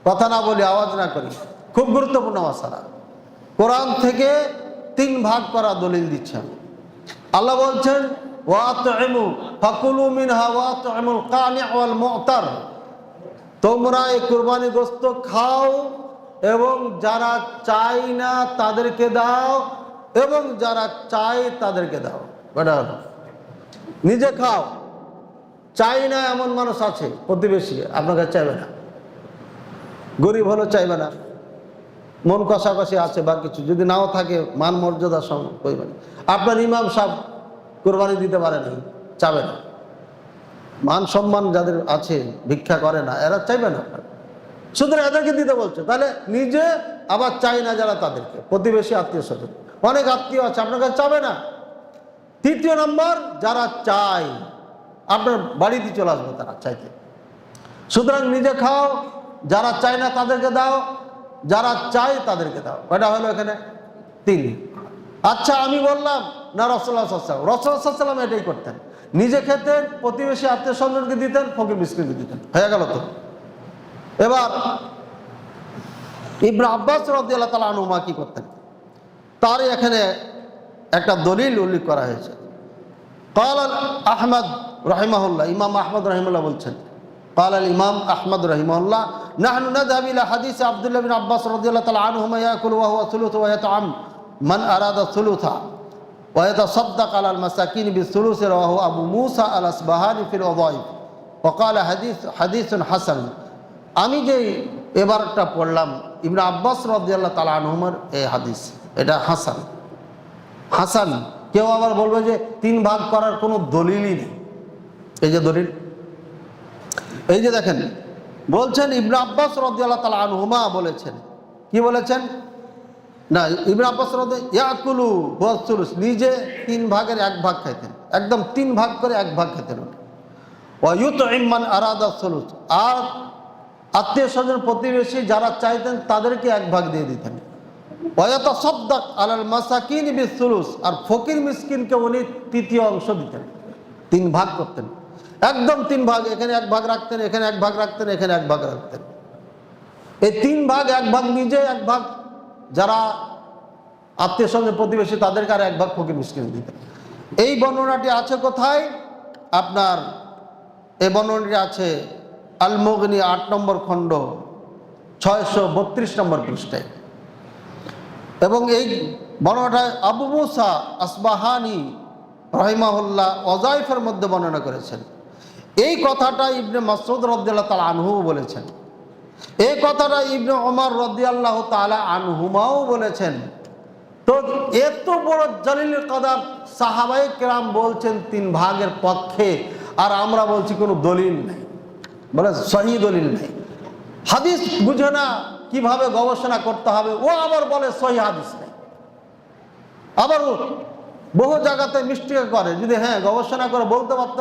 কথা না বলি, আওয়াজ না করি, খুব গুরুত্বপূর্ণ মাসালা। কোরআন থেকে 3 ভাগ করা দলিল দিচ্ছেন। আল্লাহ বলছেন ওয়াতইমু ফাকুলু মিনহা ওয়াতইমুল কানি' ওয়াল মু'তার। তোমরা এই কুরবানি গোস্ত খাও এবং যারা চাই না তাদেরকে দাও, এবং যারা চায় তাদেরকে দাও। এটা হলো নিজে খাও, চাই না এমন মানুষ আছে প্রতিবেশী, আপনার কাছে চাইবে না, গরিব হলো চাইবে না, মন কষাকষি আছে বা কিছু যদি নাও থাকে, মান মর্যাদা কইবেন। আপনার ইমাম সাহেব কুরবানি দিতে পারে না, চাবে না, মান সম্মান যাদের আছে, ভিক্ষা করে না, এরা চাইবে না, সুতরাং এদেরকে দিতে বলছে। তাহলে নিজে আবার চাই না যারা, তাদেরকে, প্রতিবেশী, আত্মীয় স্বজন, অনেক আত্মীয় আছে আপনার কাছে চাবে না। তৃতীয় নম্বর, যারা চায়, আপনার বাড়িতে চলে আসবে তারা চাইতে। সুতরাং নিজে খাও, যারা চায় না তাদেরকে দাও, যারা চায় তাদেরকে দাও। এটা হলো এখানে 3। আচ্ছা, আমি বললাম না, রাসূলুল্লাহ সাল্লাল্লাহু আলাইহি ওয়াসাল্লাম এটাই করতেন, নিজে খেতেন, প্রতিবেশী আত্মীয় স্বজনকে দিতেন, ফকির মিসকিনকে দিতেন, হয়ে গেল তো। এবার ইবনে আব্বাস রাদিয়াল্লাহু তাআলা আনহুমা কি করতেন, তার এখানে একটা দলিল উল্লেখ করা হয়েছে। قال আহমদ রাহিমাহুল্লাহ, ইমাম আহমদ রাহিমাহুল্লাহ বলছেন, قال الامام احمد رحمه الله نحن نذهب الى حديث عبد الله بن عباس رضي الله تعالى عنهما ياكل وهو ثلث ويطعم من اراد الثلث ويتصدق على المساكين بالثلث. رواه ابو موسى الاصبهاني في الوظائف وقال حديث حسن. আমি যে এবারটা পড়লাম ইবনে আব্বাস রাদিয়াল্লাহু তাআলা আনহুমার এই হাদিস, এটা হাসান। হাসান, কেউ আবার বলবে যে 3 ভাগ করার কোনো দলিলই নেই। এই যে দলিল, এই যে দেখেন, বলছেন ইবনে আব্বাস রাদিয়াল্লাহু তাআলা আনহুমা বলেছেন, কি বলেছেন না, ইবনে আব্বাস ইয়াকুলু ওয়া সুলুস, নিজে 3 ভাগের 1 ভাগ খাইতেন, একদম 3 ভাগ করে 1 ভাগ খেতেন। ওয়া ইউতইম মান আরাদা সুলুস, আর আত্মীয় স্বজন প্রতিবেশী যারা চাইতেন তাদেরকে 1 ভাগ দিয়ে দিতেন। ওয়া ইয়াতাসাদদাক আলাল মাসাকিন বিসুলুস, আর ফকির মিসকিনকে উনি 3য় অংশ দিতেন, 3 ভাগ করতেন, একদম 3 ভাগ, এখানে 1 ভাগ রাখতেন, এখানে 1 ভাগ রাখতেন, এখানে 1 ভাগ রাখতেন। এই 3 ভাগ, 1 ভাগ নিজে, 1 ভাগ যারা আত্মীয় স্বজন প্রতিবেশী তাদেরকে, আর 1 ভাগ ফকির মিসকিন দিতেন। এই বর্ণনাটি আছে কোথায়? আপনার এই বর্ণনাটি আছে আল মুগনি 8 নম্বর খণ্ড 632 নম্বর পৃষ্ঠায়। এবং এই বর্ণনাটায় আবু মুসা আসবাহানি রহিমাহুল্লাহ ওয়াজাইফের মধ্যে বর্ণনা করেছেন। এই কথাটা ইবনে মাসউদ রাদিয়াল্লাহু তাআলা আনহু বলেছেন, এই কথাটা ইবনে ওমর রাদিয়াল্লাহু তাআলা আনহুমাও বলেছেন। তো এত বড় জলিল কদর সাহাবায়ে কেরাম বলছেন 3 ভাগের পক্ষে, আর আমরা বলছি কোনো দলিল নেই, বলে সহিহ দলিল নেই। হাদিস বুঝে না কিভাবে গবেষণা করতে হবে, ও আবার বলে সহিহ হাদিস নেই। আবার বহু জায়গাতে মিস্টেক করে, যদি হ্যাঁ গবেষণা করে বলতে পারত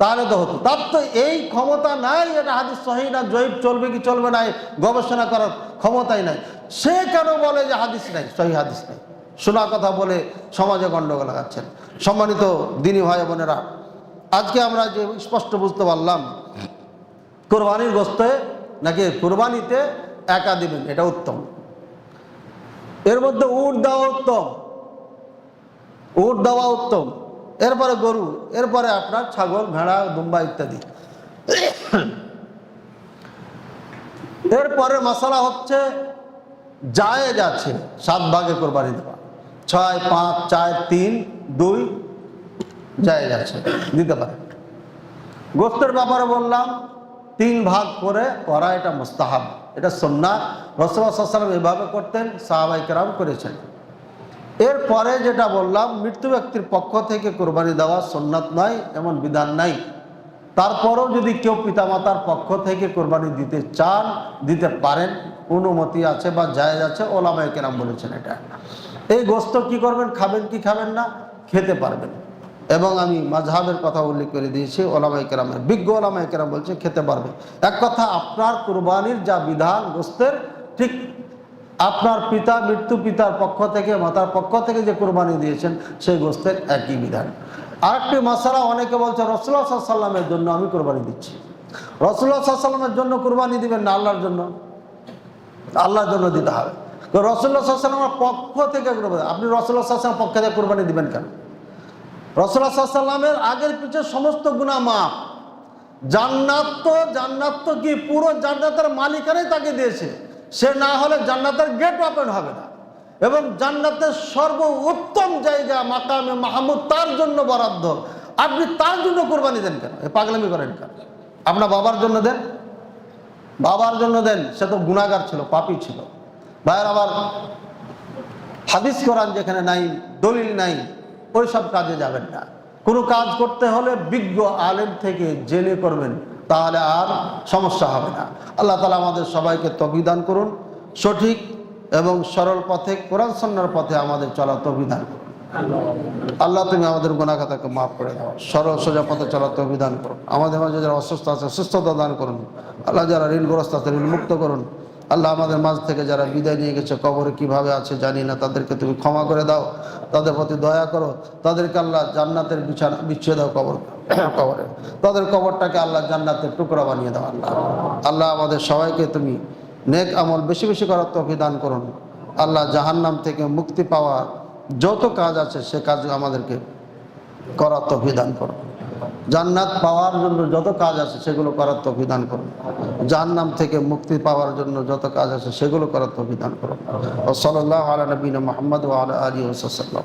তাহলে তো হতো। তার তো এই ক্ষমতা নাই, এটা হাদিস সহিহ না জয়ীফ চলবে কি চলবে না গবেষণা করার ক্ষমতাই নাই। সে কেন বলে যে হাদিস নাই, সহিহ হাদিস নাই? শোনা কথা বলে সমাজে গণ্ডগোল লাগাচ্ছেন। সম্মানিত দিনী ভাই বোনেরা, আজকে আমরা যে স্পষ্ট বুঝতে পারলাম কোরবানির গোশতে নাকি কোরবানিতে একা দিবেন, এটা উত্তম। এর মধ্যে উট দেওয়া উত্তম, উট দেওয়া উত্তম, এরপরে গরু, এরপরে আপনার ছাগল, ভেড়া, দুম্বা ইত্যাদি। এরপরে মশলা হচ্ছে জায়েজ আছে 7 ভাগে কোরবানি দেওয়া, 6, 5, 4, 3, 2 জায়েজ আছে, দিতে পারে। গোশতের ব্যাপারে বললাম 3 ভাগ করে করা, এটা মুস্তাহাব, এটা সুন্নাহ। রাসূলুল্লাহ সাল্লাল্লাহু আলাইহি ওয়াসাল্লাম এভাবে করতেন, সাহাবায়ে কেরাম করেছেন। এরপরে যেটা বললাম, মৃত্যু ব্যক্তির পক্ষ থেকে কোরবানি দেওয়া সুন্নাত নয়, এমন বিধান নাই। তারপরও যদি কেউ পিতামাতার পক্ষ থেকে কোরবানি দিতে চান, দিতে পারেন, অনুমতি আছে বা জায়েজ আছে, ওলামায়ে কেরাম বলেছেন এটা। এই গোশত কি করবেন, খাবেন কি খাবেন না, খেতে পারবেন। এবং আমি মাযহাবের কথা উল্লেখ করে দিয়েছি, ওলামায়ে কেরামের, বিজ্ঞ ওলামায়ে কেরাম বলছে খেতে পারবে। এক কথা, আপনার কোরবানির যা বিধান গোশতের, ঠিক আপনার পিতা, মৃত্যু পিতার পক্ষ থেকে, মাতার পক্ষ থেকে যে কোরবানি দিয়েছেন সেই গোশতের একই বিধান। আরেকটি মাসালা, অনেকে বলছে রাসূলুল্লাহ সাল্লাল্লাহু আলাইহি ওয়াসাল্লামের জন্য আমি কোরবানি দিচ্ছি। রাসূলুল্লাহ সাল্লাল্লাহু আলাইহি ওয়াসাল্লামের জন্য কোরবানি দিবেন না, আল্লাহর জন্য? আল্লাহর জন্য দিতে হবে। রাসূলুল্লাহ সাল্লাল্লাহু আলাইহি ওয়াসাল্লামের পক্ষ থেকে কোরবানি, আপনি রাসূলুল্লাহ সাল্লাল্লাহু আলাইহি ওয়াসাল্লামের পক্ষ থেকে কোরবানি দিবেন কেন? রাসূলুল্লাহ সাল্লাল্লাহু আলাইহি ওয়াসাল্লামের আগের পিছের সমস্ত গুনাহ মাফ। জান্নাত তো কি পুরো জান্নাতের মালিকানাই তাকে দিয়েছে, সে না হলে জান্নাতের গেট ওপেন হবে না। এবং জান্নাতের সর্বোত্তম জায়গা মাকামে মাহমুদ তার জন্য বরাদ্দ, আপনি তার জন্য কোরবানি দেন কেন? পাগলামি করেন কেন? আপনার বাবার জন্য দেন, বাবার জন্য দেন, সে তো গুনাহগার ছিল, পাপী ছিল। ভাইয়ের, আবার হাদিস কোরআন যেখানে নাই, দলিল নাই, ওই সব কাজে যাবেন না। কোনো কাজ করতে হলে বিজ্ঞ আলেম থেকে জেনে করবেন, তাহলে আর সমস্যা হবে না। আল্লাহ তাআলা আমাদের সবাইকে তৌফিক দান করুন, সঠিক এবং সরল পথে, কোরআন সুন্নাহর পথে আমাদের চলা তৌফিক দান করুন। আল্লাহ তুমি আমাদের গুনাহ খাতাকে মাফ করে দাও, সরল সোজা পথে চলা তৌফিক দান করুন। আমাদের মাঝে যারা অসুস্থ আছে সুস্থতা দান করুন। আল্লাহ যারা ঋণগ্রস্ত আছে ঋণ মুক্ত করুন। আল্লাহ আমাদের মাঝ থেকে যারা বিদায় নিয়ে গেছে, কবরে কিভাবে আছে জানি না, তাদেরকে তুমি ক্ষমা করে দাও, তাদের প্রতি দয়া করো। তাদেরকে আল্লাহ জান্নাতের বিছানা বিছিয়ে দাও, কবরে তাদের কবরটাকে আল্লাহ জান্নাতের টুকরা বানিয়ে দাও। আল্লাহ আমাদের সবাইকে তুমি নেক আমল বেশি বেশি করার তৌফিক দান করুন। আল্লাহ জাহান্নাম থেকে মুক্তি পাওয়ার যত কাজ আছে সে কাজ আমাদেরকে করার তৌফিক দান করুন। জান্নাত পাওয়ার জন্য যত কাজ আছে সেগুলো করার তৌফিক দান করুন। জাহান্নাম থেকে মুক্তি পাওয়ার জন্য যত কাজ আছে সেগুলো করার তৌফিক দান করুন। ওয়া সাল্লাল্লাহু আলা নবিয়িনা মুহাম্মদ ওয়া আলা আলিহি ওয়া সাল্লাম।